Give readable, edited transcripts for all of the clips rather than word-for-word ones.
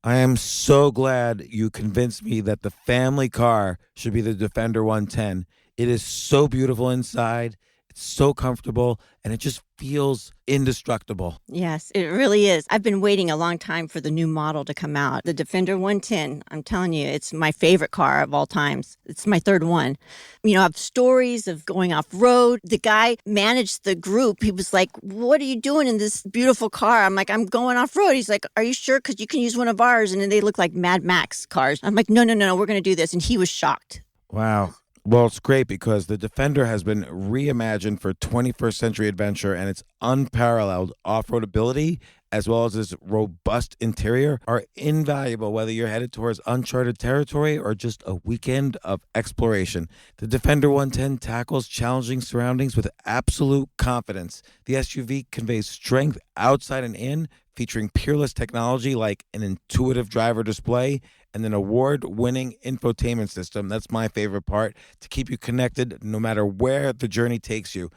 I am so glad you convinced me that the family car should be the Defender 110. It is so beautiful inside, it's so comfortable, and it just feels indestructible. Yes, it really is. I've been waiting a long time for the new model to come out. The Defender 110, I'm telling you, it's my favorite car of all times. It's my third one. You know, I have stories of going off road. The guy managed the group. He was like, "What are you doing in this beautiful car?" I'm like, "I'm going off road." He's like, "Are you sure? Because you can use one of ours." And then they look like Mad Max cars. I'm like, "No, no, no, no, we're going to do this." And he was shocked. Wow. Well, it's great because the Defender has been reimagined for 21st century adventure, and its unparalleled off-road ability as well as its robust interior are invaluable whether you're headed towards uncharted territory or just a weekend of exploration. The Defender 110 tackles challenging surroundings with absolute confidence. The SUV conveys strength outside and in, featuring peerless technology like an intuitive driver display and an award-winning infotainment system. That's my favorite part, to keep you connected no matter where the journey takes you.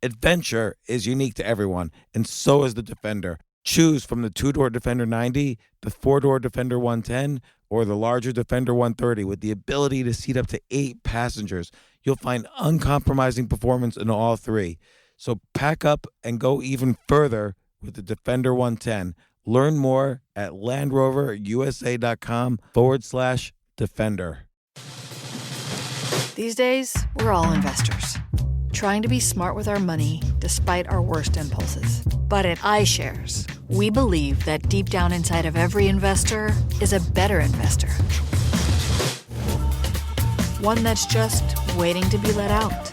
Adventure is unique to everyone, and so is the Defender. Choose from the two-door Defender 90, the four-door Defender 110, or the larger Defender 130 with the ability to seat up to 8 passengers. You'll find uncompromising performance in all three. So pack up and go even further with the Defender 110. Learn more at landroverusa.com/defender. These days, we're all investors, trying to be smart with our money despite our worst impulses. But at iShares, we believe that deep down inside of every investor is a better investor. One that's just waiting to be let out.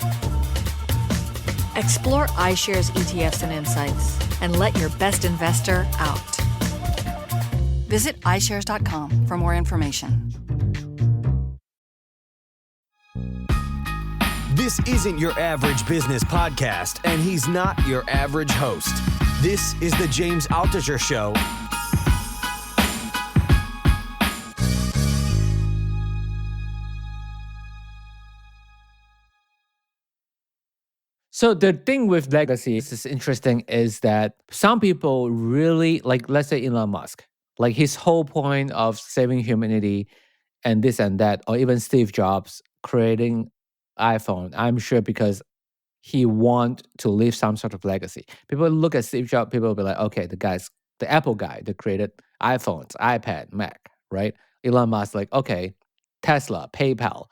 Explore iShares ETFs and insights and let your best investor out. Visit iShares.com for more information. This isn't your average business podcast, and he's not your average host. This is the James Altucher Show. So the thing with legacies is interesting is that some people really, like, let's say Elon Musk, like his whole point of saving humanity and this and that, or even Steve Jobs creating iPhone, I'm sure because he want to leave some sort of legacy. People look at Steve Jobs, people will be like, okay, the Apple guy that created iPhones, iPad, Mac, right? Elon Musk, like, okay, Tesla, PayPal.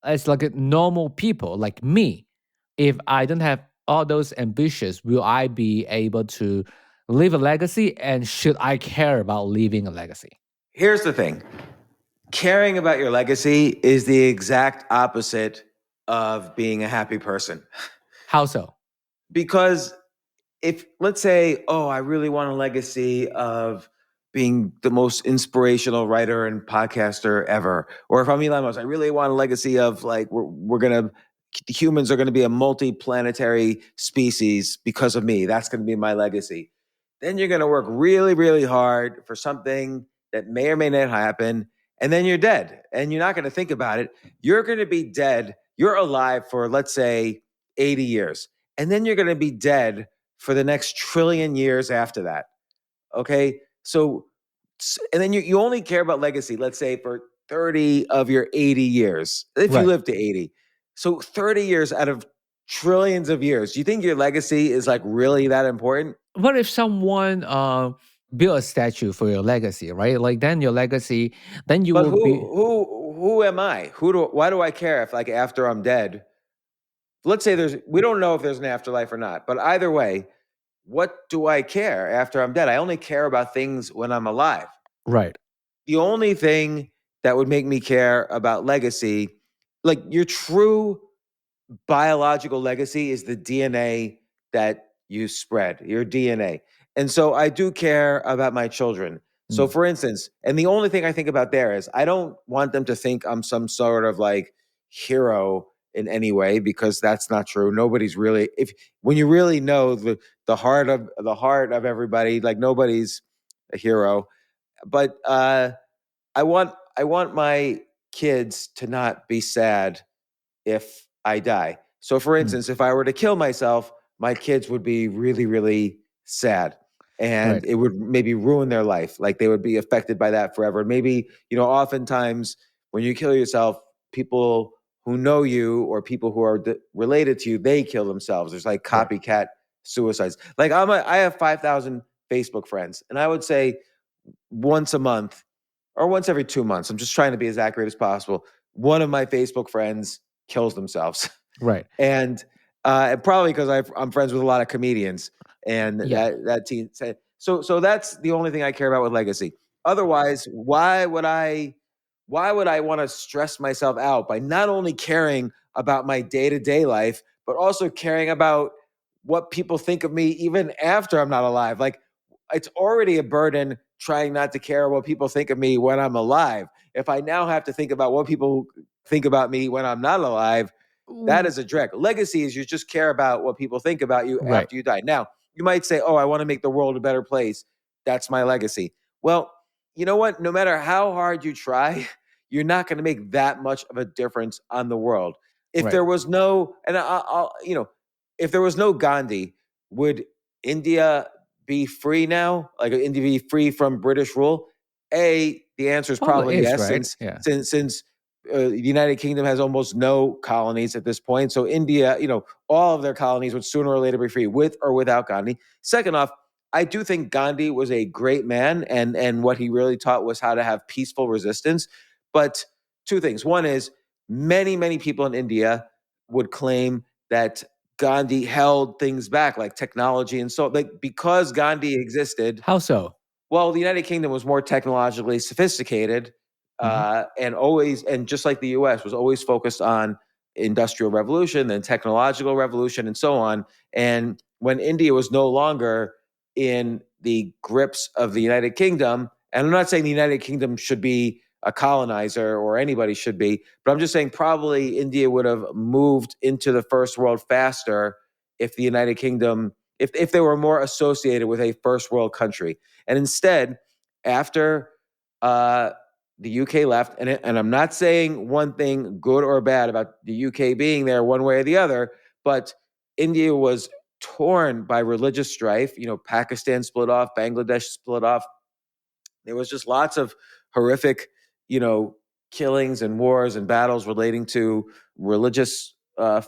It's like a normal people like me. If I don't have all those ambitions, will I be able to leave a legacy? And should I care about leaving a legacy? Here's the thing. Caring about your legacy is the exact opposite of being a happy person. How so? Because if, let's say, oh, I really want a legacy of being the most inspirational writer and podcaster ever, or if I'm Elon Musk, I really want a legacy of like humans are gonna be a multi-planetary species because of me. That's gonna be my legacy. Then you're gonna work really, really hard for something that may or may not happen, and then you're dead, and you're not gonna think about it. You're gonna be dead. You're alive for, let's say, 80 years, and then you're gonna be dead for the next trillion years after that. Okay. So, and then you only care about legacy, let's say for 30 of your 80 years, if you Right. live to 80. So 30 years out of trillions of years, do you think your legacy is like really that important? What if someone build a statue for your legacy, right? Like then your legacy, then you But will be who am I? Why do I care if like after I'm dead? Let's say we don't know if there's an afterlife or not, but either way, what do I care after I'm dead? I only care about things when I'm alive. right. The only thing that would make me care about legacy, like your true biological legacy, is the DNA that you spread, your DNA. And so I do care about my children. So, Mm. for instance, and the only thing I think about there is I don't want them to think I'm some sort of like hero in any way, because that's not true. Nobody's really, if when you really know the heart of everybody, like nobody's a hero. But I want my kids to not be sad if I die. So, for Mm. instance, if I were to kill myself, my kids would be really, really sad. and Right. it would maybe ruin their life. Like they would be affected by that forever. Maybe, oftentimes when you kill yourself, people who know you or people who are related to you, they kill themselves. There's like Right. copycat suicides. Like I have 5,000 Facebook friends, and I would say once a month or once every 2 months, I'm just trying to be as accurate as possible, one of my Facebook friends kills themselves. Right. And probably because I'm friends with a lot of comedians, and Yeah. that team said so. That's the only thing I care about with legacy. Otherwise, why would I want to stress myself out by not only caring about my day-to-day life, but also caring about what people think of me even after I'm not alive? Like, it's already a burden trying not to care what people think of me when I'm alive. If I now have to think about what people think about me when I'm not alive, that is a drag. Legacy is you just care about what people think about you Right. after you die. Now, you might say, "Oh, I want to make the world a better place. That's my legacy." Well, you know what? No matter how hard you try, you're not going to make that much of a difference on the world. If Right. there was no, and if there was no Gandhi, would India be free now? Like India be free from British rule? The answer is Probably probably is, yes, right? since Yeah. since since the United Kingdom has almost no colonies at this point. So India, all of their colonies would sooner or later be free, with or without Gandhi. Second off, I do think Gandhi was a great man, and what he really taught was how to have peaceful resistance. But two things. One is many people in India would claim that Gandhi held things back, like technology and so, like, because Gandhi existed. How so? Well, the United Kingdom was more technologically sophisticated, Mhm. and just like the U.S. was always focused on industrial revolution, then technological revolution, and so on. And when India was no longer in the grips of the United Kingdom, and I'm not saying the United Kingdom should be a colonizer or anybody should be, but I'm just saying probably India would have moved into the first world faster if the United Kingdom, if they were more associated with a first world country. And instead, after the UK left, and I'm not saying one thing good or bad about the UK being there one way or the other, but India was torn by religious strife. Pakistan split off, Bangladesh split off. There was just lots of horrific, killings and wars and battles relating to religious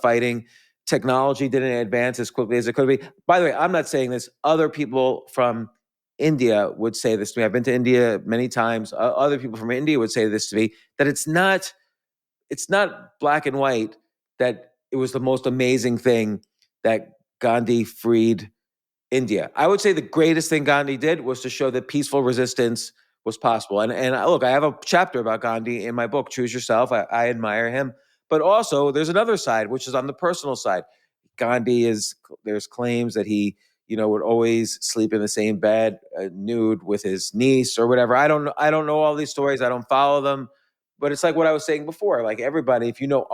fighting. Technology didn't advance as quickly as it could be. By the way, I'm not saying this. Other people from India would say this to me. I've been to India many times. Other people from India would say this to me, that it's not black and white, that it was the most amazing thing that Gandhi freed India. I would say the greatest thing Gandhi did was to show that peaceful resistance was possible. And look, I have a chapter about Gandhi in my book, Choose Yourself. I admire him. But also, there's another side, which is on the personal side. There's claims that he, would always sleep in the same bed, nude with his niece or whatever. I don't know all these stories. I don't follow them. But it's like what I was saying before. Like everybody, if you know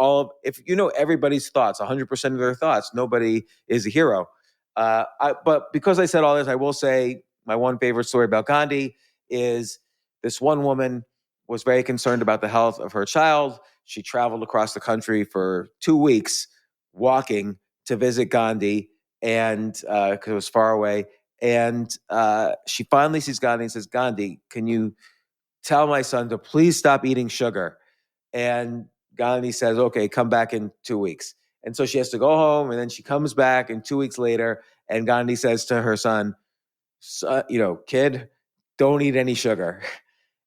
everybody's thoughts, 100% of their thoughts, nobody is a hero. But because I said all this, I will say my one favorite story about Gandhi is this one woman was very concerned about the health of her child. She traveled across the country for 2 weeks walking to visit Gandhi, and because it was far away. And she finally sees Gandhi and says, "Gandhi, can you tell my son to please stop eating sugar?" And Gandhi says, "Okay, come back in 2 weeks." And so she has to go home, and then she comes back, and 2 weeks later, and Gandhi says to her son, "Kid, don't eat any sugar."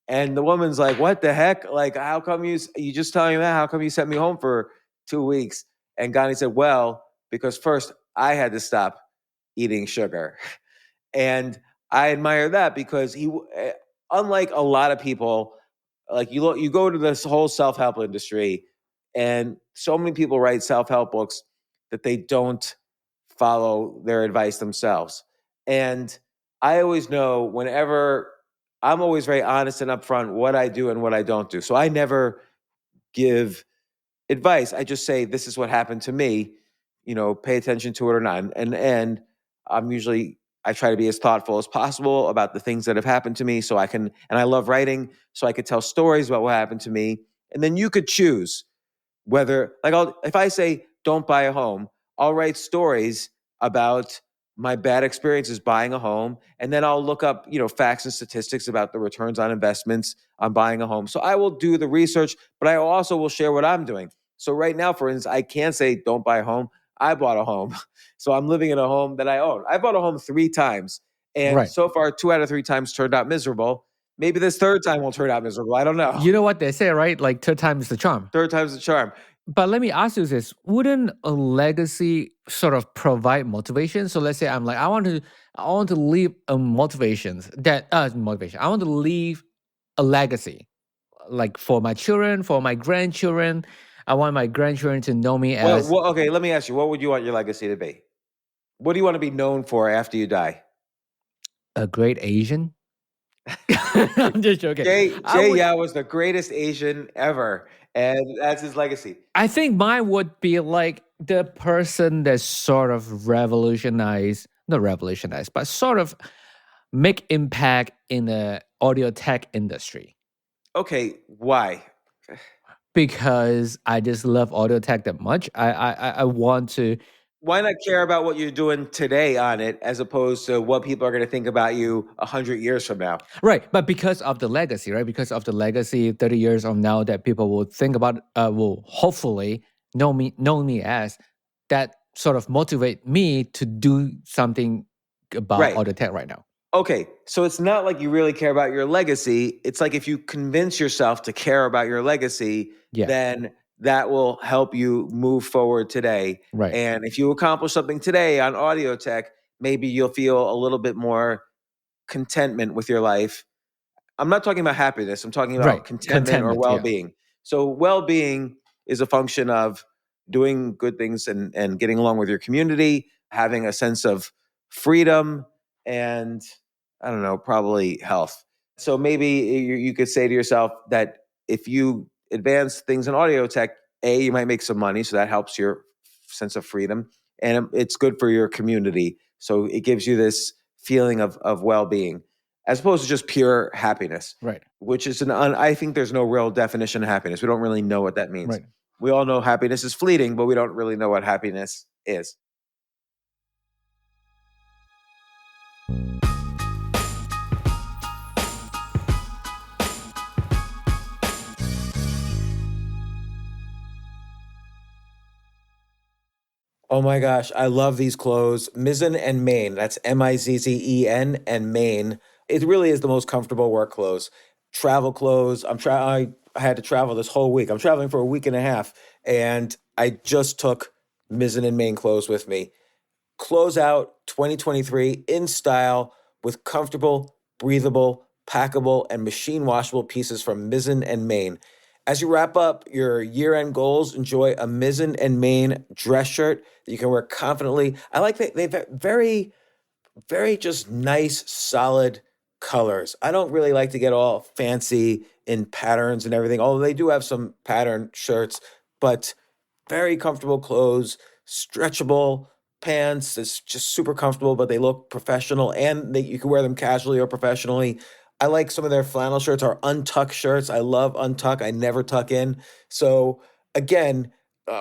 And the woman's like, "What the heck? Like, how come you just telling me that? How come you sent me home for 2 weeks?" And Gandhi said, "Well, because first I had to stop eating sugar." And I admire that because unlike a lot of people, like you go to this whole self help industry, and so many people write self help books that they don't follow their advice themselves. And I always know whenever I'm always very honest and upfront what I do and what I don't do. So I never give advice. I just say, this is what happened to me, pay attention to it or not. And I try to be as thoughtful as possible about the things that have happened to me and I love writing, so I could tell stories about what happened to me. And then you could choose whether, like, if I say, don't buy a home, I'll write stories about my bad experiences buying a home, and then I'll look up, facts and statistics about the returns on investments on buying a home. So I will do the research, but I also will share what I'm doing. So right now, for instance, I can't say don't buy a home. I bought a home. So I'm living in a home that I own. I bought a home 3 times, and Right. so far 2 out of 3 times turned out miserable. Maybe this third time will turn out miserable. I don't know. You know what they say, right? Like third time is the charm. Third time's the charm. But let me ask you this: wouldn't a legacy sort of provide motivation? So let's say I'm like, I want to leave a motivation. I want to leave a legacy, like for my children, for my grandchildren. I want my grandchildren to know me as Well, okay, let me ask you, what would you want your legacy to be? What do you want to be known for after you die? a great Asian. I'm just joking. Jay Yao was the greatest Asian ever, and that's his legacy. I think mine would be like the person that sort of not revolutionized, but sort of make impact in the audio tech industry. Okay, why? Because I just love audio tech that much. I want to. Why not care about what you're doing today on it as opposed to what people are going to think about you 100 years from now? Right, but because of the legacy, right? Because of the legacy, 30 years from now, that people will think about, will hopefully know me as, that sort of motivate me to do something about Right. audio tech right now. Okay, so it's not like you really care about your legacy. It's like if you convince yourself to care about your legacy, Yeah. then that will help you move forward today. Right. And if you accomplish something today on audio tech, maybe you'll feel a little bit more contentment with your life. I'm not talking about happiness. I'm talking about Right. contentment or Contentment, yeah. well-being. So well-being is a function of doing good things and getting along with your community, having a sense of freedom, and I don't know, probably health. So maybe you could say to yourself that if you advance things in audio tech, you might make some money, so that helps your sense of freedom, and it's good for your community. So it gives you this feeling of well-being, as opposed to just pure happiness. Right. Which is I think there's no real definition of happiness. We don't really know what that means. Right. We all know happiness is fleeting, but we don't really know what happiness is. Oh my gosh, I love these clothes. Mizzen and Main. That's Mizzen and Main. It really is the most comfortable work clothes. Travel clothes. I had to travel this whole week. I'm traveling for a week and a half, and I just took Mizzen and Main clothes with me. Close out 2023 in style with comfortable, breathable, packable, and machine washable pieces from Mizzen and Main. As you wrap up your year-end goals, enjoy a Mizzen and Main dress shirt that you can wear confidently. I like that they've very, very just nice, solid colors. I don't really like to get all fancy in patterns and everything, although they do have some pattern shirts, but very comfortable clothes, stretchable pants. It's just super comfortable, but they look professional, and you can wear them casually or professionally. I like some of their flannel shirts or untuck shirts. I love untuck. I never tuck in. So again,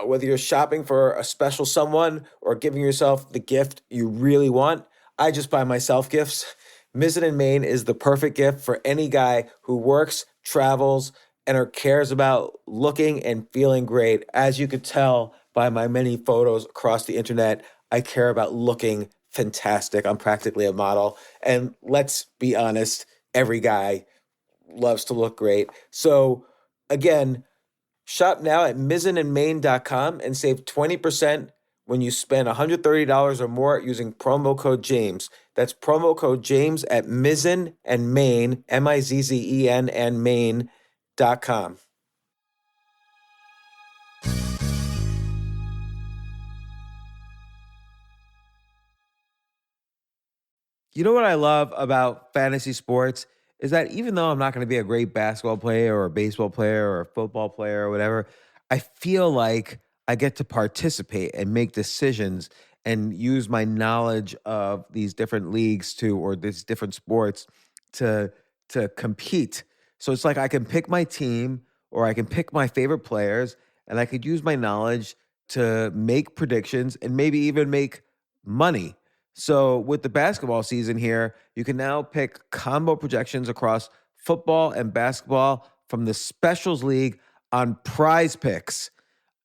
whether you're shopping for a special someone or giving yourself the gift you really want, I just buy myself gifts. Mizzen and Main is the perfect gift for any guy who works, travels, and or cares about looking and feeling great. As you could tell by my many photos across the internet, I care about looking fantastic. I'm practically a model. And let's be honest, every guy loves to look great. So again, shop now at mizzenandmain.com and save 20% when you spend $130 or more using promo code James. That's promo code James at Mizzen and Main, Mizzen and Main.com. You know what I love about fantasy sports is that even though I'm not going to be a great basketball player or a baseball player or a football player or whatever, I feel like I get to participate and make decisions and use my knowledge of these different leagues or these different sports to compete. So it's like I can pick my team or I can pick my favorite players, and I could use my knowledge to make predictions and maybe even make money. So with the basketball season here, you can now pick combo projections across football and basketball from the Specials League on Prize Picks.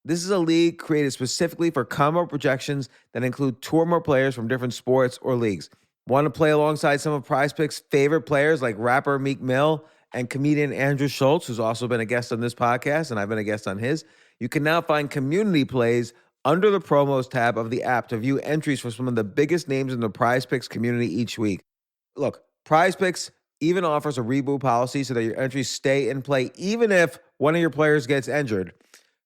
This is a league created specifically for combo projections that include two or more players from different sports or leagues. Want to play alongside some of Prize Picks' favorite players like rapper Meek Mill and comedian Andrew Schultz, who's also been a guest on this podcast, and I've been a guest on his? You can now find community plays under the promos tab of the app to view entries for some of the biggest names in the Prize Picks community each week. Look, Prize Picks even offers a reboot policy so that your entries stay in play even if one of your players gets injured.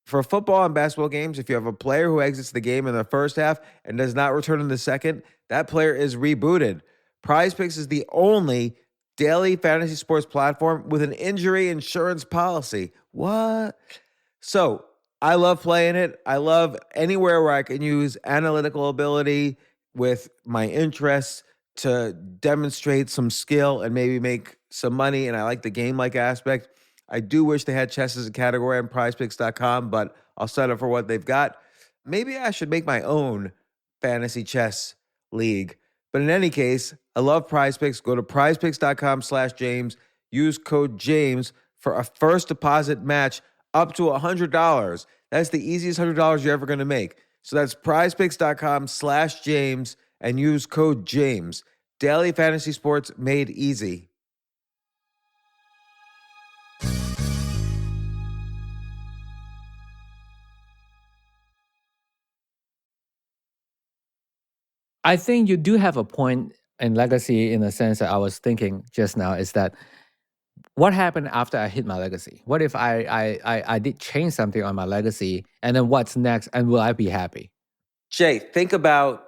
For football and basketball games, if you have a player who exits the game in the first half and does not return in the second, that player is rebooted. Prize Picks is the only daily fantasy sports platform with an injury insurance policy. What? So I love playing it. I love anywhere where I can use analytical ability with my interests to demonstrate some skill and maybe make some money. And I like the game-like aspect. I do wish they had chess as a category on prizepicks.com, but I'll settle for what they've got. Maybe I should make my own fantasy chess league. But in any case, I love Prize Picks. Go to prizepicks.com/James. Use code James for a first deposit match up to $100. That's the easiest $100 you're ever going to make. So that's prizepicks.com/James and use code James. Daily fantasy sports made easy. I think you do have a point in legacy in the sense that I was thinking just now is that what happened after I hit my legacy? What if I did change something on my legacy and then what's next and will I be happy? Jay, think about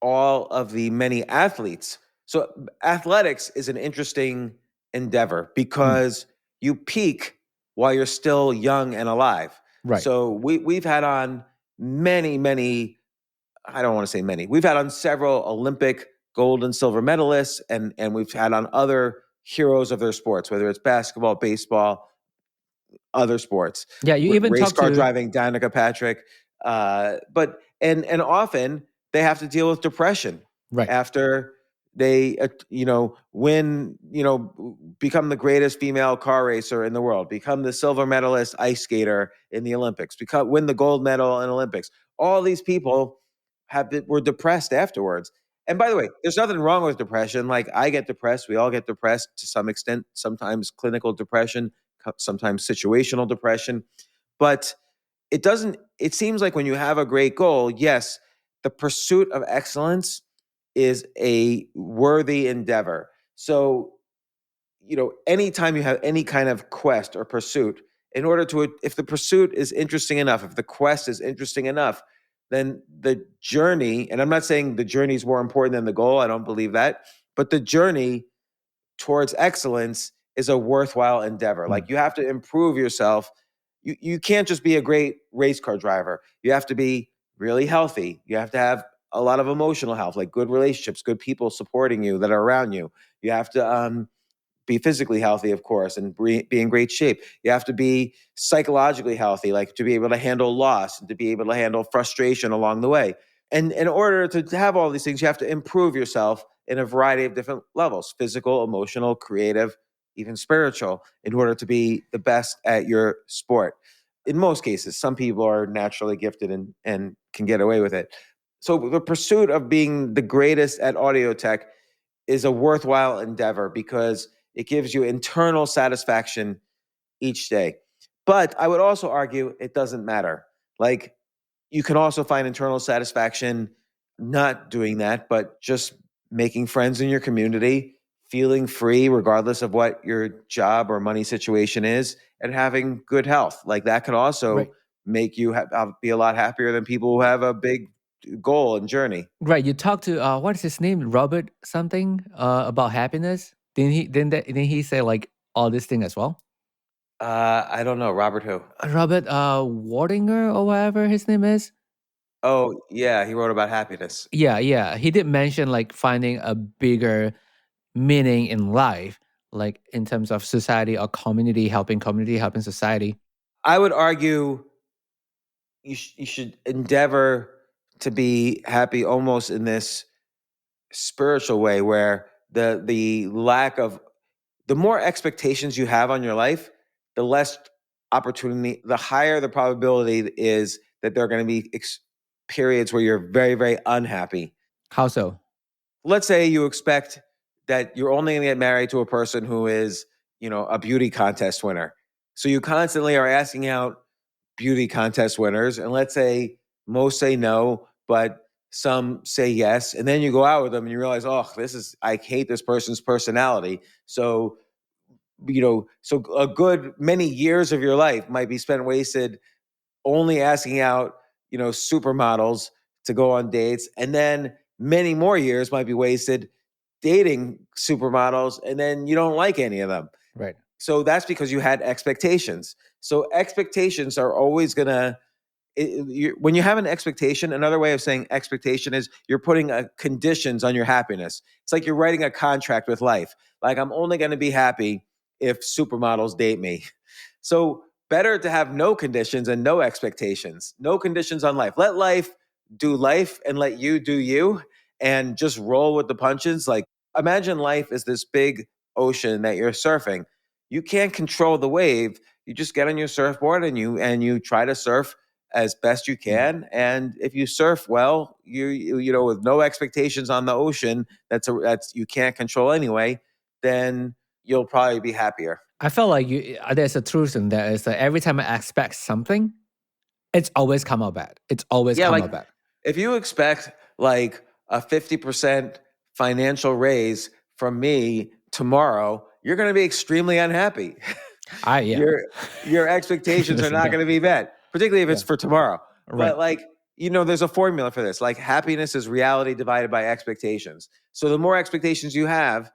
all of the many athletes. So athletics is an interesting endeavor because you peak while you're still young and alive. Right. So we've had on many, I don't want to say many. We've had on several Olympic gold and silver medalists, and we've had on other heroes of their sports, whether it's basketball, baseball, other sports. Yeah, you even race talk car to driving, Danica Patrick. But often they have to deal with depression right. after they win, become the greatest female car racer in the world, become the silver medalist ice skater in the Olympics, win the gold medal in Olympics. All these people were depressed afterwards. And by the way, there's nothing wrong with depression. Like, I get depressed. We all get depressed to some extent, sometimes clinical depression, sometimes situational depression. But it seems like when you have a great goal, yes, the pursuit of excellence is a worthy endeavor. So, anytime you have any kind of quest or pursuit, if the pursuit is interesting enough, if the quest is interesting enough, then the journey, and I'm not saying the journey is more important than the goal, I don't believe that, but the journey towards excellence is a worthwhile endeavor. Like, you have to improve yourself. You can't just be a great race car driver. You have to be really healthy. You have to have a lot of emotional health, like good relationships, good people supporting you that are around you. You have to be physically healthy, of course, and be in great shape. You have to be psychologically healthy, like to be able to handle loss and to be able to handle frustration along the way. And in order to have all these things, you have to improve yourself in a variety of different levels: physical, emotional, creative, even spiritual, in order to be the best at your sport. In most cases, some people are naturally gifted and can get away with it. So the pursuit of being the greatest at audio tech is a worthwhile endeavor because it gives you internal satisfaction each day. But I would also argue it doesn't matter. Like, you can also find internal satisfaction not doing that, but just making friends in your community, feeling free regardless of what your job or money situation is, and having good health. Like, that could also make you be a lot happier than people who have a big goal and journey. Right. You talked to what is his name? Robert something about happiness. Didn't he say like all this thing as well? I don't know. Robert who? Robert Wardinger or whatever his name is. Oh, yeah. He wrote about happiness. Yeah. He did mention like finding a bigger meaning in life, like in terms of society or community, helping society. I would argue you should endeavor to be happy almost in this spiritual way where the lack of the more expectations you have on your life, the less opportunity, the higher the probability is that there are going to be periods where you're very, very unhappy. How so? Let's say you expect that you're only going to get married to a person who is, a beauty contest winner. So you constantly are asking out beauty contest winners, and let's say most say no, but some say yes, and then you go out with them and you realize, oh, I hate this person's personality. So so a good many years of your life might be spent wasted only asking out, supermodels to go on dates. And then many more years might be wasted dating supermodels. And then you don't like any of them. Right. So that's because you had expectations. So expectations are always going to, when you have an expectation, another way of saying expectation is you're putting conditions on your happiness. It's like you're writing a contract with life. Like, I'm only going to be happy if supermodels date me. So better to have no conditions and no expectations, no conditions on life. Let life do life and let you do you, and just roll with the punches. Like, imagine life is this big ocean that you're surfing. You can't control the wave. You just get on your surfboard and you try to surf as best you can. And if you surf well, you with no expectations on the ocean, that's you can't control anyway, then you'll probably be happier. I felt like there's a truth in that. Is that every time I expect something, it's always come out bad. It's always come out bad. If you expect like a 50% financial raise from me tomorrow, you're going to be extremely unhappy. Yeah. Your expectations are not going to be met, particularly if it's for tomorrow. Right. But there's a formula for this. Like, happiness is reality divided by expectations. So the more expectations you have,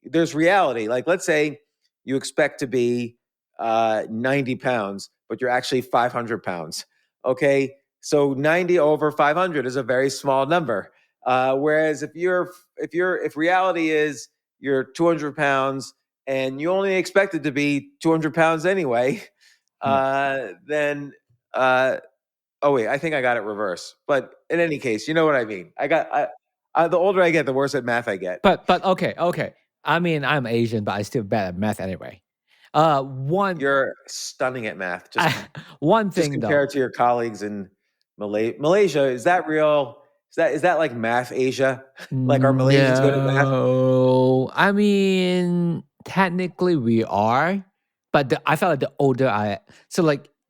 there's reality. Like, let's say you expect to be 90 pounds, but you're actually 500 pounds. Okay. So 90 over 500 is a very small number. Whereas if reality is you're 200 pounds and you only expected to be 200 pounds anyway, then, oh wait, I think I got it reversed. But in any case, you know what I mean. The older I get, the worse at math I get. But okay. I mean, I'm Asian, but I still bad at math anyway. You're stunning at math. One just thing compared to your colleagues in Malaysia. Is that real? Is that like math Asia? Like, are Malaysians good at math? No, I mean, technically we are, but I felt like the older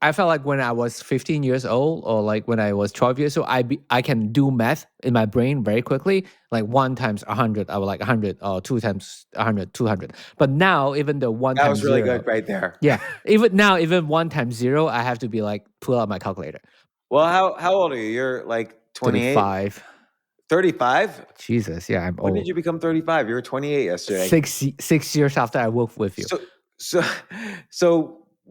I felt like when I was 15 years old, or like when I was 12 years old, I can do math in my brain very quickly. Like 1 times 100, I was like 100, or 2 times 100, 200. But now, even the 1 that times was really 0, good right there. Yeah, even 1 times 0, I have to be like pull out my calculator. Well, how old are you? You're like 28? 35. 35? Jesus, yeah, I'm When old. did you become 35? You were 28 yesterday. 6 years after I worked with you. So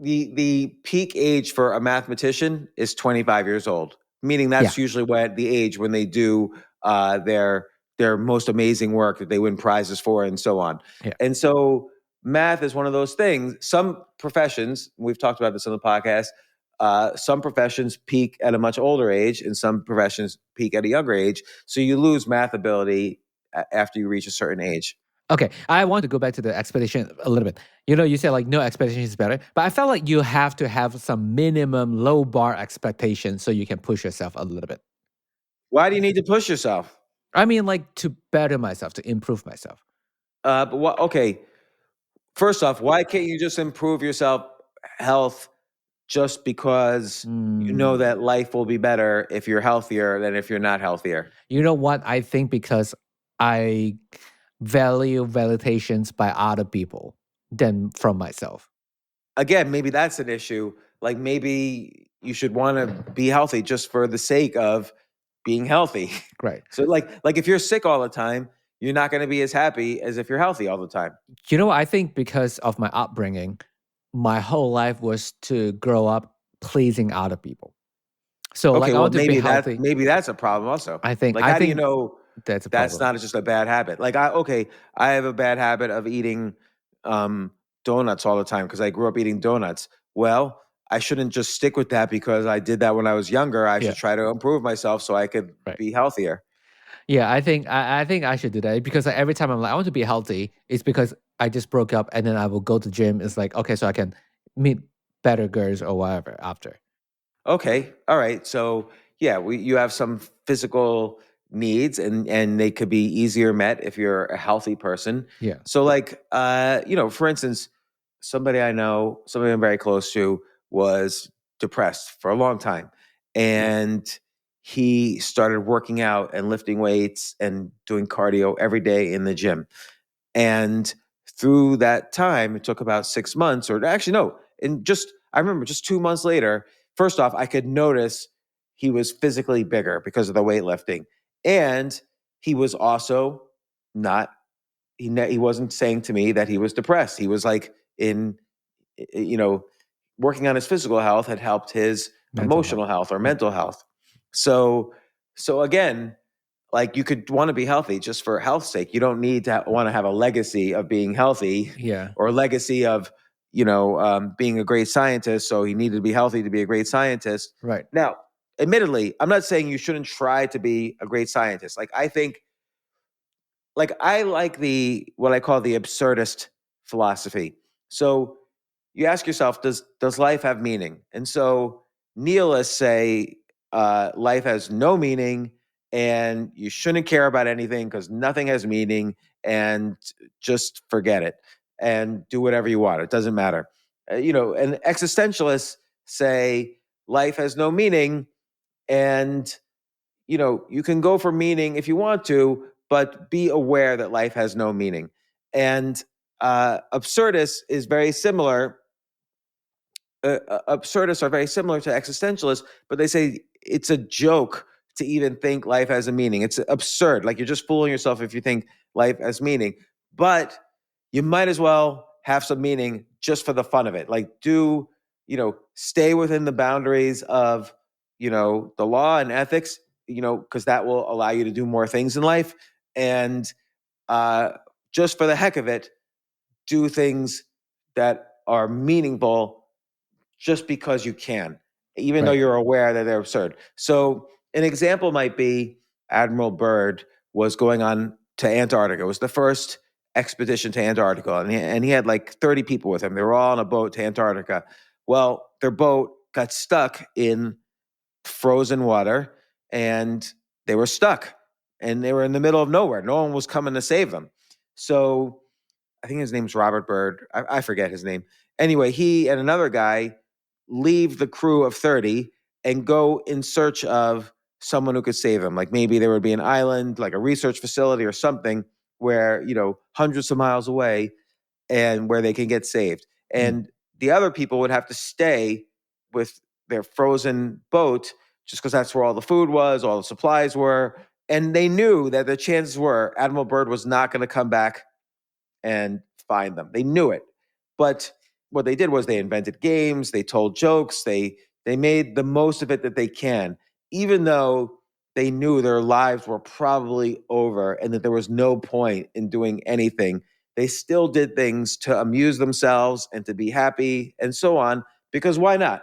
the peak age for a mathematician is 25 years old, meaning that's usually the age when they do their most amazing work that they win prizes for and so on. Yeah. And so math is one of those things. Some professions, we've talked about this on the podcast, some professions peak at a much older age and some professions peak at a younger age. So you lose math ability after you reach a certain age. Okay, I want to go back to the expectation a little bit. You said like no expectation is better, but I felt like you have to have some minimum low bar expectation so you can push yourself a little bit. Why do you need to push yourself? I mean, like to better myself, to improve myself. Okay. First off, why can't you just improve yourself health just because you know that life will be better if you're healthier than if you're not healthier? You know what? I think because I value validations by other people than from myself. Again, maybe that's an issue. Like, maybe you should want to be healthy just for the sake of being healthy. Right. So like if you're sick all the time, you're not going to be as happy as if you're healthy all the time. I think because of my upbringing, my whole life was to grow up pleasing other people. So okay, I want to be healthy. Maybe that's a problem also. I think. How do you know that's not just a bad habit? Like, I have a bad habit of eating donuts all the time because I grew up eating donuts. Well, I shouldn't just stick with that because I did that when I was younger. I should try to improve myself so I could be healthier. Yeah, I think I should do that because like, every time I'm like I want to be healthy, it's because I just broke up and then I will go to gym. It's like okay, so I can meet better girls or whatever after. Okay. All right. So yeah, you have some physical needs and they could be easier met if you're a healthy person. Yeah. So like for instance, somebody I know, somebody I'm very close to was depressed for a long time. And he started working out and lifting weights and doing cardio every day in the gym. And through that time, it took about 6 months, or actually, no, and I remember just 2 months later, first off, I could notice he was physically bigger because of the weightlifting. And he was also not, he wasn't saying to me that he was depressed. He was like you know, working on his physical health had helped his Mental health. emotional health or Yeah. mental health. So again, like you could want to be healthy just for health's sake. You don't need to want to have a legacy of being healthy Yeah. or a legacy of, being a great scientist. So he needed to be healthy to be a great scientist. Right. Now, admittedly, I'm not saying you shouldn't try to be a great scientist. Like I think, like I like what I call the absurdist philosophy. So you ask yourself, does life have meaning? And so nihilists say life has no meaning, and you shouldn't care about anything because nothing has meaning, and just forget it and do whatever you want. It doesn't matter. And existentialists say life has no meaning, and you can go for meaning if you want to, but be aware that life has no meaning. And absurdists is very similar. Absurdists are very similar to existentialists, but they say it's a joke to even think life has a meaning. It's absurd. Like you're just fooling yourself if you think life has meaning. But you might as well have some meaning just for the fun of it. Like stay within the boundaries of, the law and ethics, because that will allow you to do more things in life. And just for the heck of it, do things that are meaningful just because you can, even though Right. you're aware that they're absurd. So an example might be Admiral Byrd was going on to Antarctica. It was the first expedition to Antarctica, and he had like 30 people with him. They were all on a boat to Antarctica. Well, their boat got stuck in frozen water, and they were stuck, and they were in the middle of nowhere. No one was coming to save them. So I think his name's Robert Byrd. I forget his name. Anyway, he and another guy leave the crew of 30 and go in search of someone who could save him. Like maybe there would be an island, like a research facility or something where, hundreds of miles away, and where they can get saved. Mm. And the other people would have to stay with their frozen boat just because that's where all the food was, all the supplies were. And they knew that the chances were Admiral Byrd was not going to come back and find them. They knew it. But what they did was they invented games, they told jokes, they made the most of it that they can, even though they knew their lives were probably over and that there was no point in doing anything. They still did things to amuse themselves and to be happy and so on, because why not?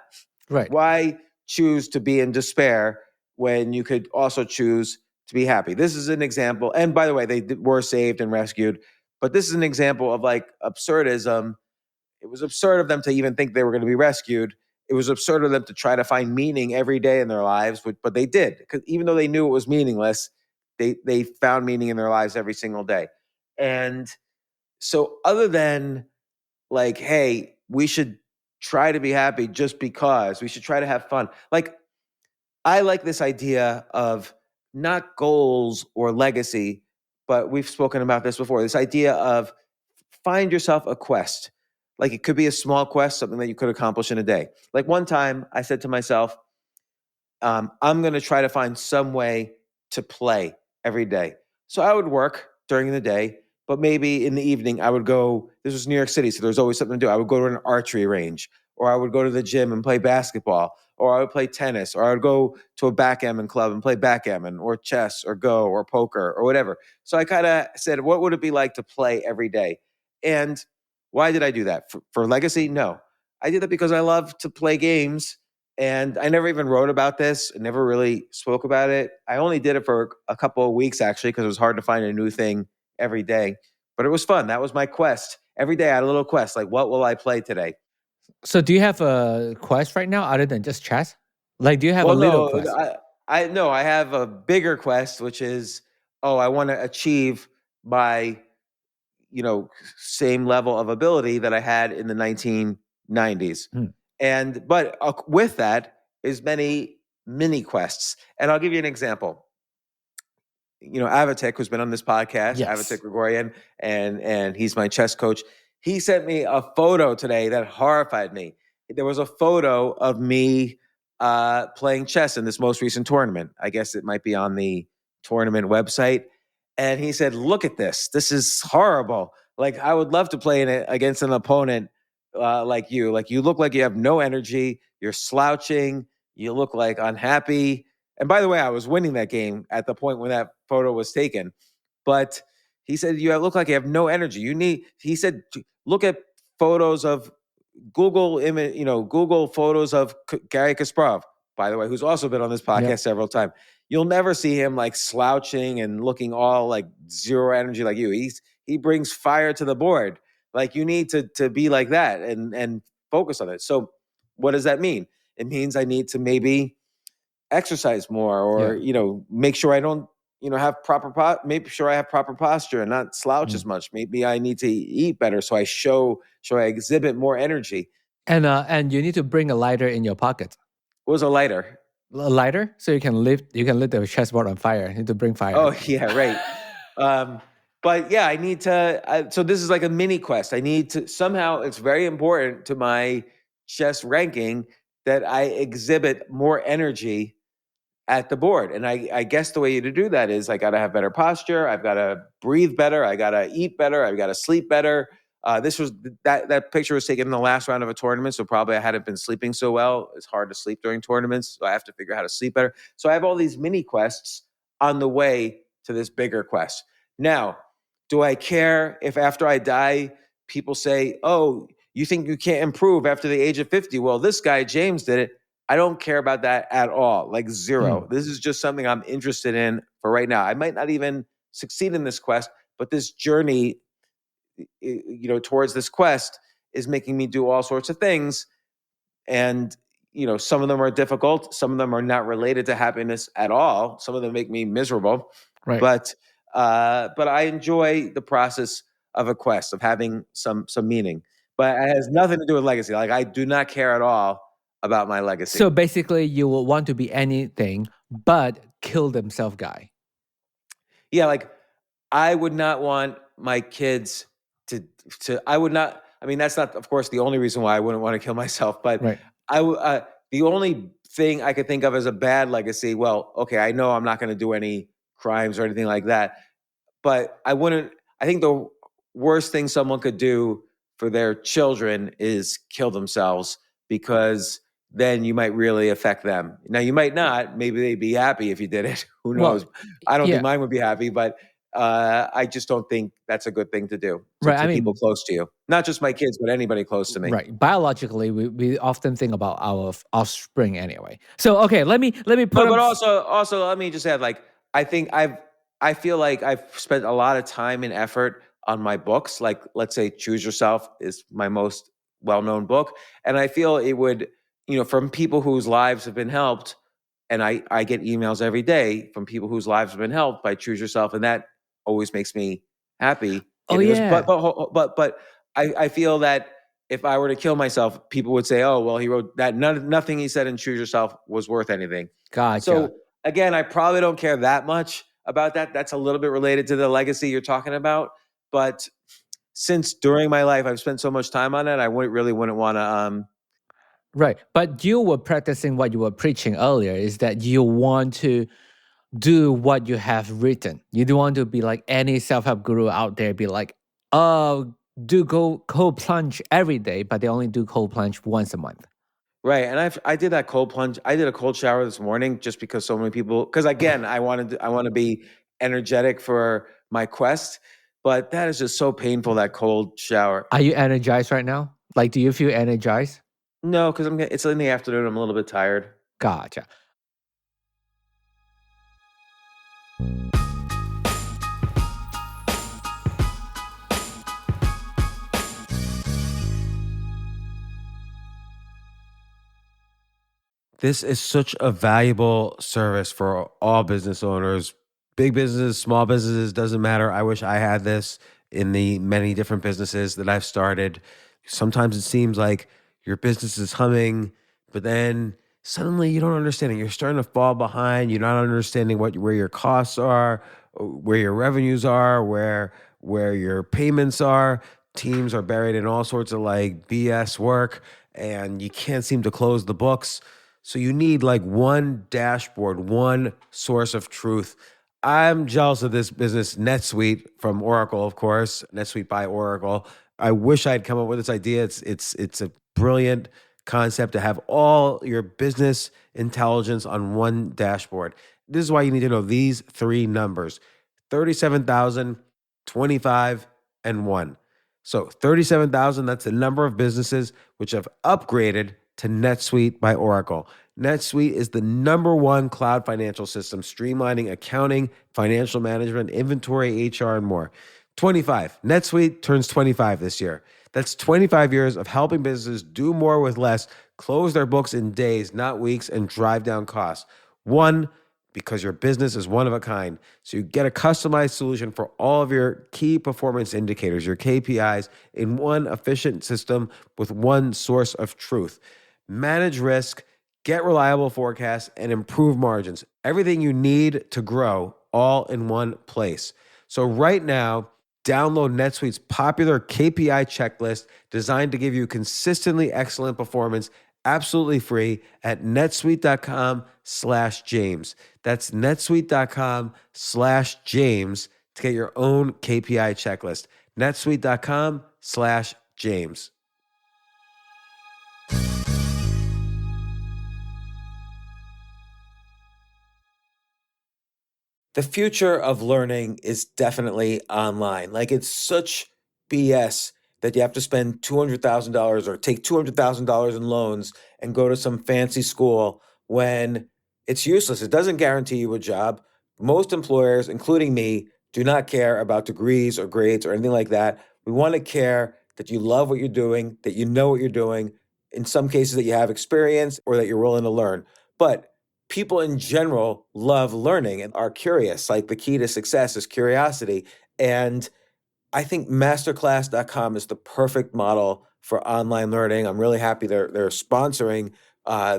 Right. Why choose to be in despair when you could also choose to be happy? This is an example. And by the way, they were saved and rescued. But this is an example of like absurdism. It was absurd of them to even think they were going to be rescued. It was absurd of them to try to find meaning every day in their lives, but they did. Because even though they knew it was meaningless, they found meaning in their lives every single day. And so other than like, hey, we should try to be happy just because, we should try to have fun. Like, I like this idea of not goals or legacy, but we've spoken about this before. This idea of find yourself a quest. Like it could be a small quest, something that you could accomplish in a day. Like one time I said to myself, I'm going to try to find some way to play every day. So I would work during the day, but maybe in the evening I would go. This was New York City, so there's always something to do. I would go to an archery range, or I would go to the gym and play basketball, or I would play tennis, or I would go to a backgammon club and play backgammon, or chess, or go, or poker, or whatever. So I kind of said, what would it be like to play every day? And why did I do that? For legacy? No. I did that because I love to play games And I never even wrote about this. I never really spoke about it. I only did it for a couple of weeks actually, because it was hard to find a new thing every day. But it was fun. That was my quest. Every day I had a little quest, like what will I play today? So do you have a quest right now other than just chess? Like, do you have a Well, little no, quest? I have a bigger quest, which is, I want to achieve my, same level of ability that I had in the 1990s. Hmm. But with that is many mini quests. And I'll give you an example. Avatek, who's been on this podcast, Yes. Avatek Gregorian, and he's my chess coach. He sent me a photo today that horrified me. There was a photo of me playing chess in this most recent tournament. I guess it might be on the tournament website. And he said, "Look at this. This is horrible. Like, I would love to play in it against an opponent like you. Like, you look like you have no energy. You're slouching. You look like unhappy." And by the way, I was winning that game at the point when that photo was taken. But he said, "You look like you have no energy. He said, look at photos of Google photos of Gary Kasparov, by the way, who's also been on this podcast several times. You'll never see him like slouching and looking all like zero energy like you. He brings fire to the board. Like, you need to be like that and focus on it." So what does that mean? It means I need to maybe exercise more, or make sure I don't have make sure I have proper posture and not slouch as much. Maybe I need to eat better so I exhibit more energy. And you need to bring a lighter in your pocket. What was a lighter? A lighter, so you can lit the chessboard on fire. You need to bring fire. Oh yeah, right. But yeah, I need to. So this is like a mini quest. I need to somehow. It's very important to my chess ranking that I exhibit more energy at the board. And I guess the way to do that is I got to have better posture. I've got to breathe better. I got to eat better. I've got to sleep better. That picture was taken in the last round of a tournament. So probably I hadn't been sleeping so well. It's hard to sleep during tournaments. So I have to figure out how to sleep better. So I have all these mini quests on the way to this bigger quest. Now, do I care if after I die, people say, "Oh, you think you can't improve after the age of 50? Well, this guy, James, did it." I don't care about that at all, like zero. This is just something I'm interested in for right now. I might not even succeed in this quest, but this journey, towards this quest is making me do all sorts of things. And, some of them are difficult. Some of them are not related to happiness at all. Some of them make me miserable. Right. But I enjoy the process of a quest, of having some meaning. But it has nothing to do with legacy. Like, I do not care at all about my legacy. So basically, you will want to be anything but kill themselves guy. Yeah, like, I would not want my kids to I would not. I mean, that's not, of course, the only reason why I wouldn't want to kill myself. But Right. the only thing I could think of as a bad legacy. Well, okay, I know I'm not going to do any crimes or anything like that, but I wouldn't. I think the worst thing someone could do for their children is kill themselves, because then you might really affect them. Now, you might not. Maybe they'd be happy if you did it. Who knows? I don't think mine would be happy, but I just don't think that's a good thing to do to people close to you. Not just my kids, but anybody close to me. Right. Biologically, we often think about our offspring anyway. So, okay, let me put. No, but also, let me just add, like, I feel like I've spent a lot of time and effort on my books. Like, let's say Choose Yourself is my most well-known book. And I feel it would, from people whose lives have been helped, and I get emails every day from people whose lives have been helped by Choose Yourself, and that always makes me happy. Oh, yeah. But I feel that if I were to kill myself, people would say, "Oh, well, he wrote that. Nothing he said in Choose Yourself was worth anything." Gotcha. So again, I probably don't care that much about that. That's a little bit related to the legacy you're talking about. But since during my life I've spent so much time on it, I wouldn't want to. Right. But you were practicing what you were preaching earlier, is that you want to do what you have written. You don't want to be like any self-help guru out there, be like, "Oh, do cold plunge every day," but they only do cold plunge once a month. Right. And I did that cold plunge. I did a cold shower this morning just because so many people, because again, I want to be energetic for my quest, but that is just so painful, that cold shower. Are you energized right now? Like, do you feel energized? No, because it's in the afternoon. I'm a little bit tired. Gotcha. This is such a valuable service for all business owners, big businesses, small businesses, doesn't matter. I wish I had this in the many different businesses that I've started. Sometimes it seems like your business is humming, but then suddenly you don't understand it. You're starting to fall behind. You're not understanding where your costs are, where your revenues are, where your payments are. Teams are buried in all sorts of like BS work, and you can't seem to close the books. So you need like one dashboard, one source of truth. I'm jealous of this business, NetSuite from Oracle, of course, NetSuite by Oracle. I wish I'd come up with this idea. It's a brilliant concept to have all your business intelligence on one dashboard. This is why you need to know these three numbers: 37,000, 25, and 1. So 37,000, that's the number of businesses which have upgraded to NetSuite by Oracle. NetSuite is the number one cloud financial system, streamlining accounting, financial management, inventory, HR, and more. 25. NetSuite turns 25 this year. That's 25 years of helping businesses do more with less, close their books in days, not weeks, and drive down costs. One, because your business is one of a kind. So you get a customized solution for all of your key performance indicators, your KPIs, in one efficient system with one source of truth. Manage risk, get reliable forecasts, and improve margins. Everything you need to grow all in one place. So right now, download NetSuite's popular KPI checklist designed to give you consistently excellent performance absolutely free at netsuite.com/James. That's netsuite.com/James to get your own KPI checklist. netsuite.com/James. The future of learning is definitely online. Like, it's such BS that you have to spend $200,000 or take $200,000 in loans and go to some fancy school when it's useless. It doesn't guarantee you a job. Most employers, including me, do not care about degrees or grades or anything like that. We want to care that you love what you're doing, that you know what you're doing, in some cases that you have experience or that you're willing to learn. But people in general love learning and are curious. Like, the key to success is curiosity. And I think masterclass.com is the perfect model for online learning. I'm really happy they're sponsoring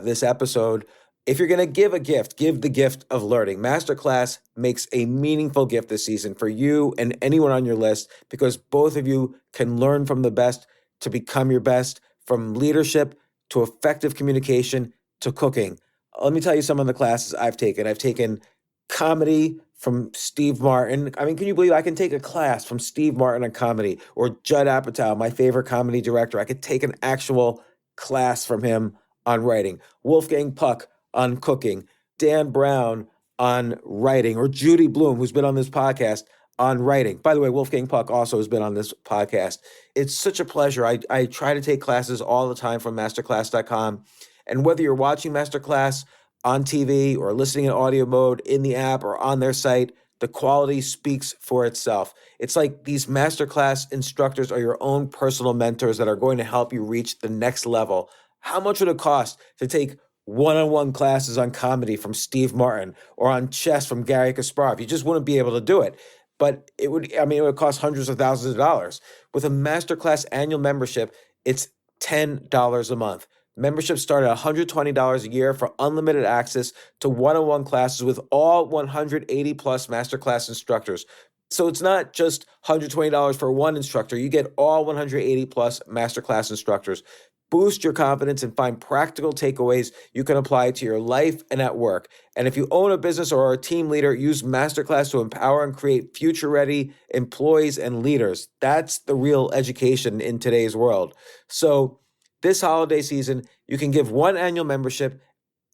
this episode. If you're going to give a gift, give the gift of learning. Masterclass makes a meaningful gift this season for you and anyone on your list, because both of you can learn from the best to become your best, from leadership to effective communication to cooking. Let me tell you some of the classes I've taken. I've taken comedy from Steve Martin. I mean, can you believe I can take a class from Steve Martin on comedy, or Judd Apatow, my favorite comedy director? I could take an actual class from him on writing. Wolfgang Puck on cooking. Dan Brown on writing, or Judy Bloom, who's been on this podcast, on writing. By the way, Wolfgang Puck also has been on this podcast. It's such a pleasure. I try to take classes all the time from masterclass.com. And whether you're watching Masterclass on TV or listening in audio mode in the app or on their site, the quality speaks for itself. It's like these Masterclass instructors are your own personal mentors that are going to help you reach the next level. How much would it cost to take one-on-one classes on comedy from Steve Martin, or on chess from Gary Kasparov? You just wouldn't be able to do it. But it would cost hundreds of thousands of dollars. With a Masterclass annual membership, it's $10 a month. Memberships start at $120 a year for unlimited access to one-on-one classes with all 180 plus Masterclass instructors. So it's not just $120 for one instructor. You get all 180 plus Masterclass instructors. Boost your confidence and find practical takeaways you can apply to your life and at work. And if you own a business or are a team leader, use Masterclass to empower and create future-ready employees and leaders. That's the real education in today's world. So this holiday season, you can give one annual membership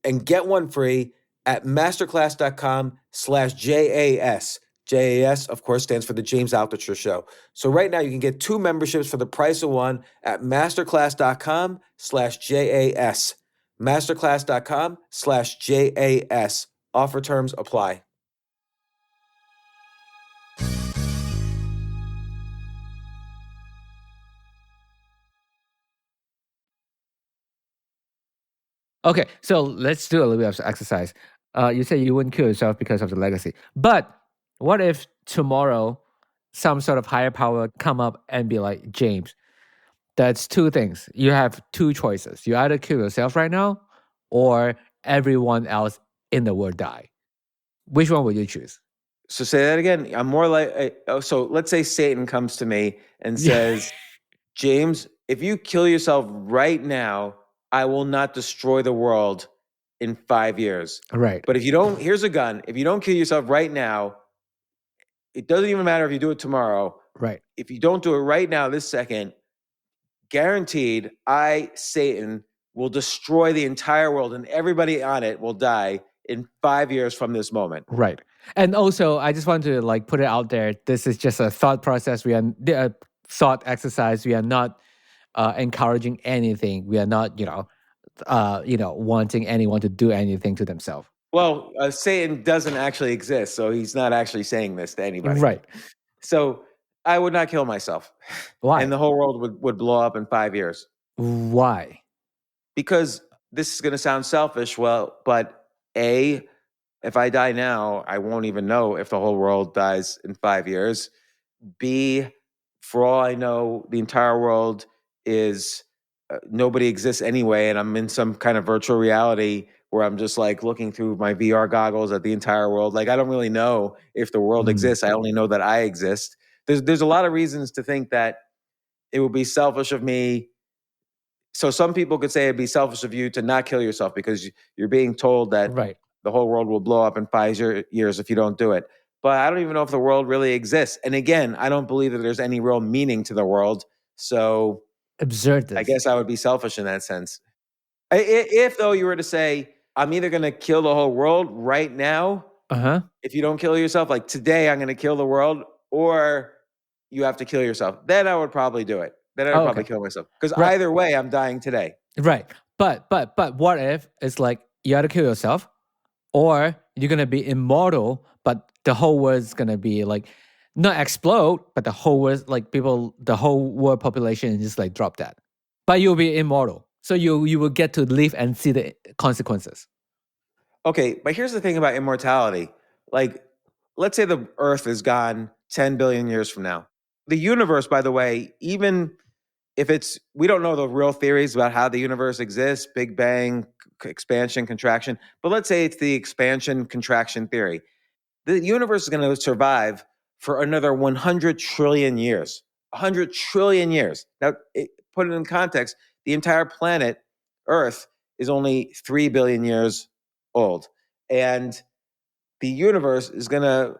and get one free at masterclass.com/JAS. JAS, of course, stands for the James Altucher Show. So right now you can get 2 memberships for the price of one at masterclass.com/JAS. Masterclass.com/JAS. Offer terms apply. Okay, so let's do a little bit of exercise. You say you wouldn't kill yourself because of the legacy, but what if tomorrow some sort of higher power come up and be like, James, that's 2 things. You have 2 choices. You either kill yourself right now, or everyone else in the world die. Which one would you choose? So say that again. I'm more like, so let's say Satan comes to me and says, James, if you kill yourself right now, I will not destroy the world in 5 years. Right. But if you don't, here's a gun. If you don't kill yourself right now, it doesn't even matter if you do it tomorrow. Right. If you don't do it right now, this second, guaranteed, Satan, will destroy the entire world and everybody on it will die in 5 years from this moment. Right. And also, I just want to like put it out there. This is just a thought process. We are thought exercise. We are not encouraging anything. We are not, wanting anyone to do anything to themselves. Well, Satan doesn't actually exist, so he's not actually saying this to anybody. Right. So I would not kill myself. Why? And the whole world would blow up in 5 years. Why? Because this is going to sound selfish, but A, if I die now, I won't even know if the whole world dies in 5 years. B, for all I know, the entire world is nobody exists anyway, and I'm in some kind of virtual reality where I'm just like looking through my VR goggles at the entire world. Like I don't really know if the world exists. I only know that I exist. There's a lot of reasons to think that it would be selfish of me. So some people could say it'd be selfish of you to not kill yourself because you're being told that Right. the whole world will blow up in 5 years if you don't do it. But I don't even know if the world really exists. And again, I don't believe that there's any real meaning to the world. So Absurd. I guess I would be selfish in that sense. If though you were to say, I'm either going to kill the whole world right now, if you don't kill yourself, like today I'm going to kill the world, or you have to kill yourself, then I would probably do it. Then I would probably kill myself. Because either way, I'm dying today. Right. But what if it's like you either kill yourself or you're going to be immortal, but the whole world's going to be like, not explode, but the whole world, like the whole world population just like drop dead. But you'll be immortal. So you will get to live and see the consequences. Okay, but here's the thing about immortality. Like, let's say the Earth is gone 10 billion years from now. The universe, by the way, even if we don't know the real theories about how the universe exists, Big Bang, expansion, contraction, but let's say it's the expansion, contraction theory. The universe is going to survive for another 100 trillion years. 100 trillion years. Now, put it in context, the entire planet, Earth, is only 3 billion years old. And the universe is going to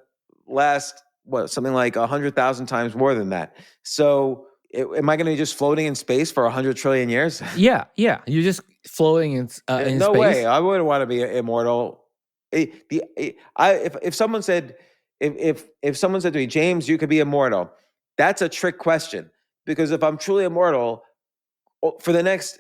last, something like 100,000 times more than that. So am I going to be just floating in space for 100 trillion years? Yeah. You're just floating in space. No way. I wouldn't want to be immortal. If someone said, if someone said to me, James, you could be immortal, that's a trick question. Because if I'm truly immortal, for the next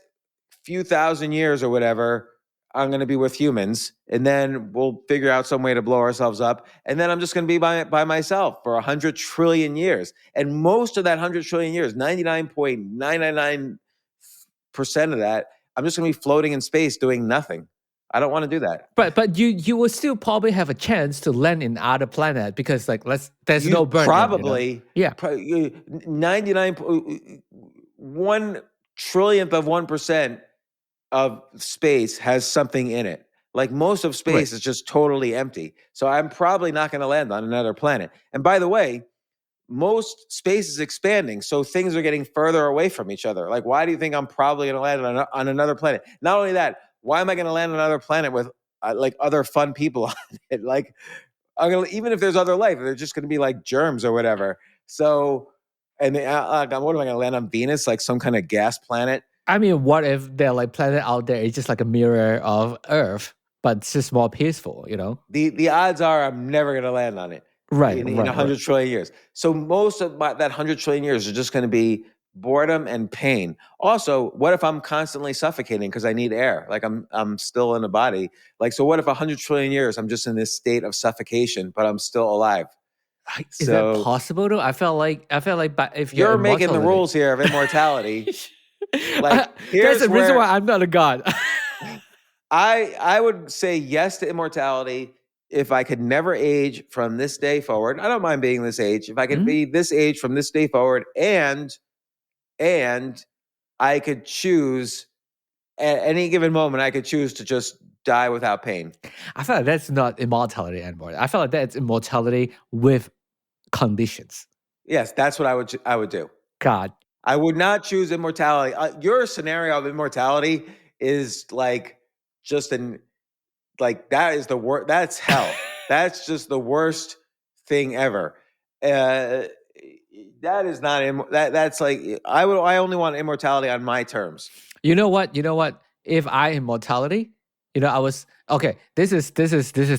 few thousand years or whatever, I'm going to be with humans, and then we'll figure out some way to blow ourselves up, and then I'm just going to be by myself for 100 trillion years. And most of that 100 trillion years, 99.999% of that, I'm just going to be floating in space doing nothing. I don't want to do that. But you will still probably have a chance to land in other planet because there's no burn. Probably. Yeah. 1 trillionth of 1% of space has something in it. Like most of space is just totally empty. So I'm probably not going to land on another planet. And by the way, most space is expanding. So things are getting further away from each other. Like, why do you think I'm probably going to land on another planet? Not only that, why am I going to land on another planet with like other fun people on it? Like, even if there's other life, they're just going to be like germs or whatever. So, and what am I going to land on Venus? Like some kind of gas planet? I mean, what if their like planet out there is just like a mirror of Earth, but it's just more peaceful, The odds are I'm never going to land on it. Right, in right, 100 right. trillion years. So most of that 100 trillion years are just going to be boredom and pain. Also, what if I'm constantly suffocating because I need air? Like I'm still in a body. Like, so what if 100 trillion years I'm just in this state of suffocation, but I'm still alive? Is that So possible though? I felt like, but if you're you're making the immortality, rules here of immortality. Like, that's here's the reason why where I'm not a god. I would say yes to immortality if I could never age from this day forward. I don't mind being this age. If I could Mhm. be this age from this day forward, and I could choose at any given moment, I could choose to just die without pain. I feel like that's not immortality anymore. I feel like that's immortality with conditions. Yes, that's what I would do. God. I would not choose immortality. Your scenario of immortality is like just that is the worst. That's hell. That's just the worst thing ever. That is not that's like I only want immortality on my terms. You know what? If I immortality, I was okay. This is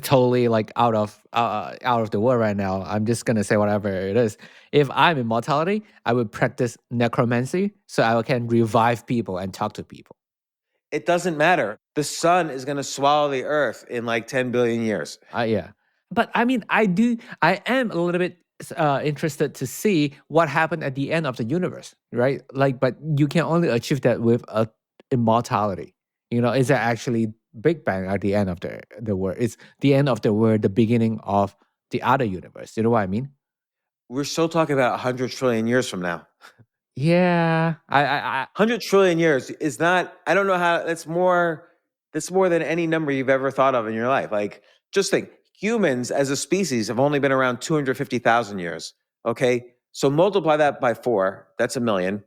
totally like out of the world right now. I'm just gonna say whatever it is. If I'm immortality, I would practice necromancy so I can revive people and talk to people. It doesn't matter. The sun is going to swallow the earth in like 10 billion years. Yeah, but I mean, I am a little bit interested to see what happened at the end of the universe, right? Like, but you can only achieve that with immortality. Is there actually Big Bang at the end of the world? It's the end of the world, the beginning of the other universe. You know what I mean? We're still talking about 100 trillion years from now. Yeah, 100 trillion years is not, I don't know how, that's more than any number you've ever thought of in your life. Like, just think, humans as a species have only been around 250,000 years. Okay. So multiply that by 4, that's a million.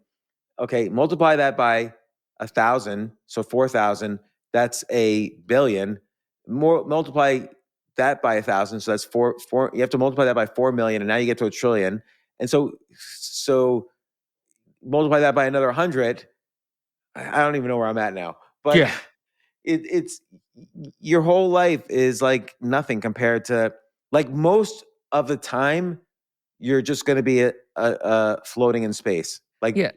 Okay. Multiply that by 1,000, so 4,000, that's a billion. Multiply that by 1,000, so that's four. You have to multiply that by 4 million, and now you get to a trillion. And so multiply that by another 100. I don't even know where I'm at now, but yeah. it's your whole life is like nothing compared to, like, most of the time you're just going to be floating in space. Like, Yeah.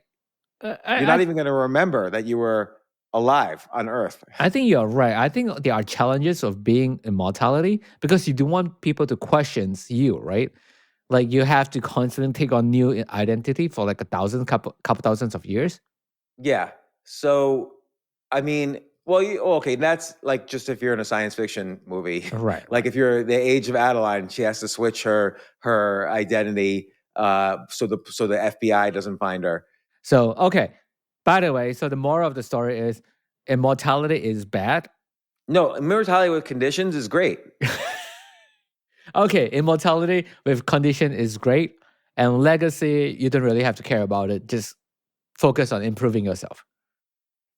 you're not even going to remember that you were alive on Earth. I think you're right. I think there are challenges of being immortality because you don't want people to question you, right? Like you have to constantly take on new identity for like couple thousands of years. Yeah. So, I mean, well, okay, that's like just if you're in a science fiction movie. Right. Like if you're the age of Adeline, she has to switch her identity so the FBI doesn't find her. So, okay. By the way, so the moral of the story is immortality is bad. No, immortality with conditions is great. Okay, immortality with condition is great. And legacy, you don't really have to care about it. Just focus on improving yourself.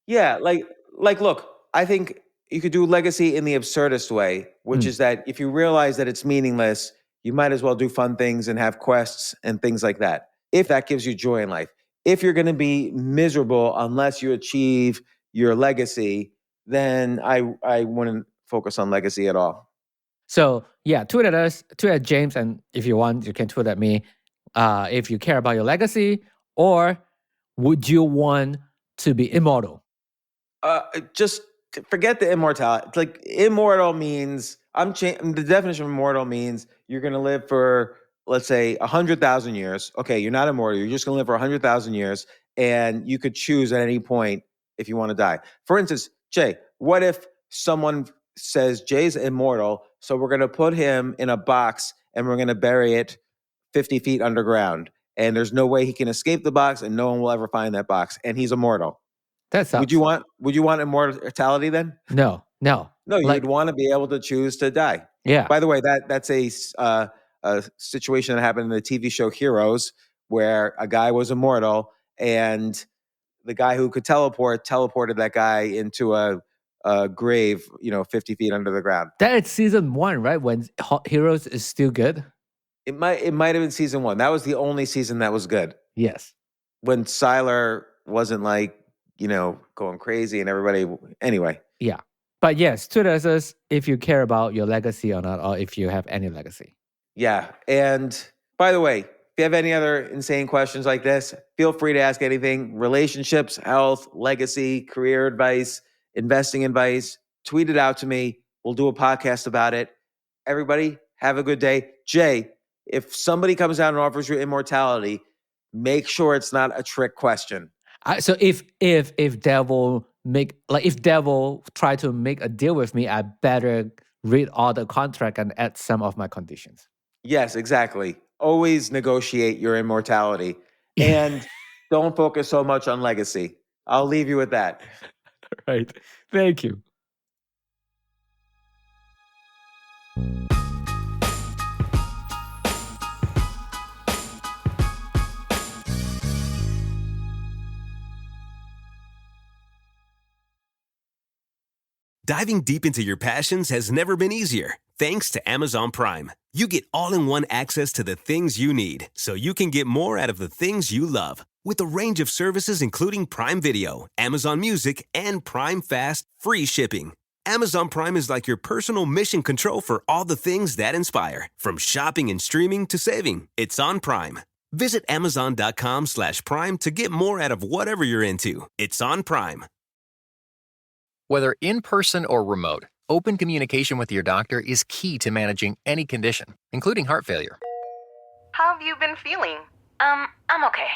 Yeah, like look, I think you could do legacy in the absurdist way, which is that if you realize that it's meaningless, you might as well do fun things and have quests and things like that. If that gives you joy in life. If you're going to be miserable unless you achieve your legacy, then I wouldn't focus on legacy at all. So yeah, tweet at us, tweet at James, and if you want, you can tweet at me. If you care about your legacy, or would you want to be immortal? Just forget the immortality. It's like immortal means the definition of immortal means you're going to live for, let's say, 100,000 years. Okay, you're not immortal. You're just going to live for 100,000 years, and you could choose at any point if you want to die. For instance, Jay, what if someone says Jay's immortal, so we're going to put him in a box and we're going to bury it 50 feet underground, and there's no way he can escape the box, and no one will ever find that box, and he's immortal. That sucks. Would you want immortality then? No. No, you'd want to be able to choose to die. Yeah. By the way, that's a situation that happened in the TV show Heroes, where a guy was immortal, and the guy who could teleported that guy into a grave, 50 feet under the ground. That is season 1, right? When Heroes is still good. It might have been season 1. That was the only season that was good. Yes. When Sylar wasn't like, going crazy and everybody. Anyway. Yeah. But yes, tweet us if you care about your legacy or not, or if you have any legacy. Yeah. And by the way, if you have any other insane questions like this, feel free to ask anything. Relationships, health, legacy, career advice, investing advice, tweet it out to me. We'll do a podcast about it. Everybody, have a good day. Jay, if somebody comes out and offers you immortality, make sure it's not a trick question. So if devil try to make a deal with me, I better read all the contract and add some of my conditions. Yes, exactly. Always negotiate your immortality and don't focus so much on legacy. I'll leave you with that. Right. Thank you. Diving deep into your passions has never been easier. Thanks to Amazon Prime. You get all-in-one access to the things you need, so you can get more out of the things you love. With a range of services including Prime Video, Amazon Music, and Prime Fast free shipping. Amazon Prime is like your personal mission control for all the things that inspire. From shopping and streaming to saving, it's on Prime. Visit Amazon.com/Prime to get more out of whatever you're into. It's on Prime. Whether in person or remote, open communication with your doctor is key to managing any condition, including heart failure. How have you been feeling? I'm okay.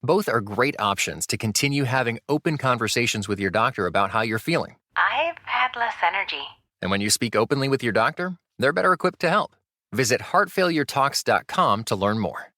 Both are great options to continue having open conversations with your doctor about how you're feeling. I've had less energy. And when you speak openly with your doctor, they're better equipped to help. Visit heartfailuretalks.com to learn more.